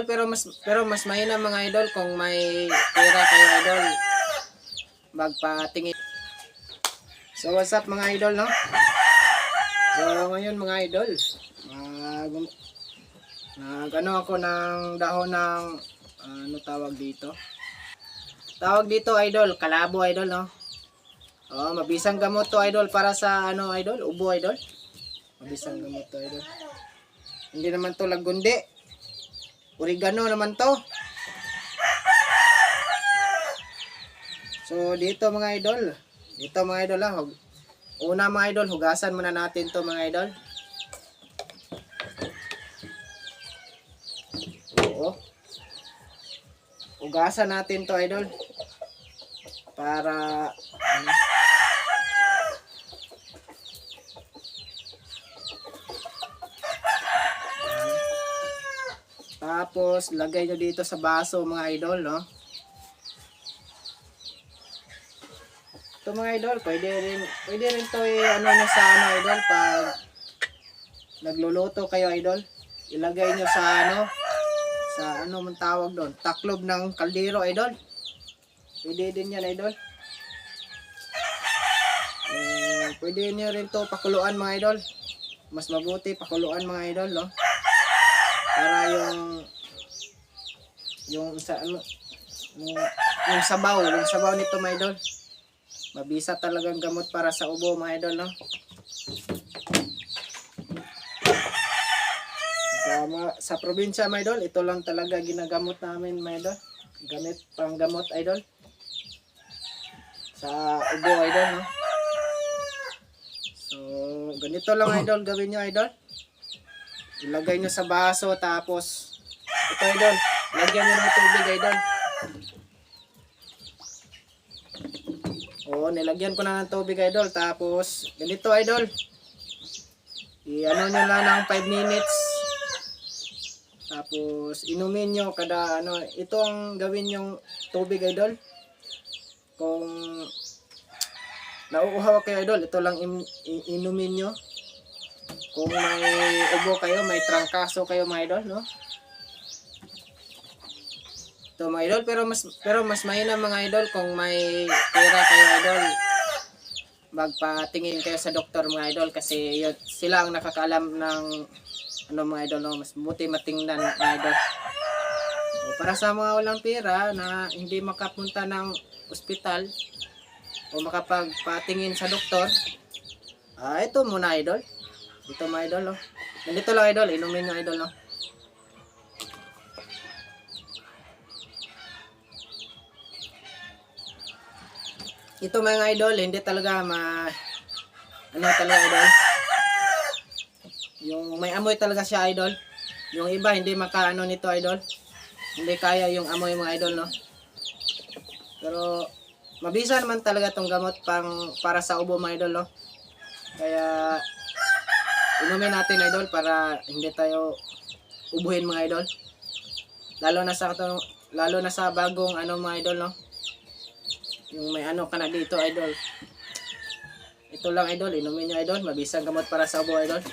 Pero mas mahina mga idol kung may pera kayo idol magpatingin. So what's up mga idol, no? So ngayon mga idol, nagano ako ng dahon ng ano tawag dito? Tawag dito idol, kalabo idol, no? Oh, mabisang gamot to idol para sa ano idol, ubo idol. Mabisang gamot to idol. Hindi naman to lagundi. Oregano naman to. So dito mga idol, una mga idol, hugasan muna natin to mga idol. Oo. Hugasan natin to idol. Para tapos lagay nyo dito sa baso mga idol, no? Ito mga idol, pwede rin to ano nyo sa ano idol, pag nagluluto kayo idol, ilagay nyo sa ano man tawag doon, taklob ng kaldero idol. Pwede din yan idol. Pwede nyo rin to pakuluan mga idol. Mas mabuti pakuluan mga idol, no? Para yung sa ano yung sabaw nito mga idol. Mabisa talagang gamot para sa ubo mga idol, no? Sa probinsya mga idol, ito lang talaga ginagamot namin mga idol. Gamit pang gamot idol. Sa ubo idol, no? So, ganito lang idol gawin nyo idol. Ilagay nyo sa baso, tapos ito idol, lagyan nyo ng tubig idol. Oo, nilagyan ko na ng tubig idol. Tapos ganito idol, i-ano nyo lang ng 5 minutes. Tapos inumin nyo kada ano. Ito ang gawin yung tubig idol. Kung nauuhaw kayo idol, ito lang inumin nyo. Kung may ubo kayo, may trangkaso kayo mga idol, no? Ito mga idol, pero mas mahina mga idol kung may pera kayo idol magpatingin kayo sa doktor mga idol, kasi sila ang nakakaalam ng ano mga idol, no? Mas buti matingnan mga idol. So, para sa mga walang pera na hindi makapunta ng ospital o makapagpatingin sa doktor, ito muna idol. Ito mga idol, no? Nandito lang idol, inumin nyo idol, no? Ito mga idol, hindi talaga ano talaga idol, yung may amoy talaga siya idol. Yung iba hindi makaano nito idol, hindi kaya yung amoy mga idol, no? Pero mabisa naman talaga tong gamot para sa ubo mga idol, no? Kaya inumin natin idol para hindi tayo ubuhin mga idol. Lalo na sa bagong ano mga idol, no? Yung may ano ka na dito idol. Ito lang idol, inumin nyo idol, mabisang gamot para sa ubo idol.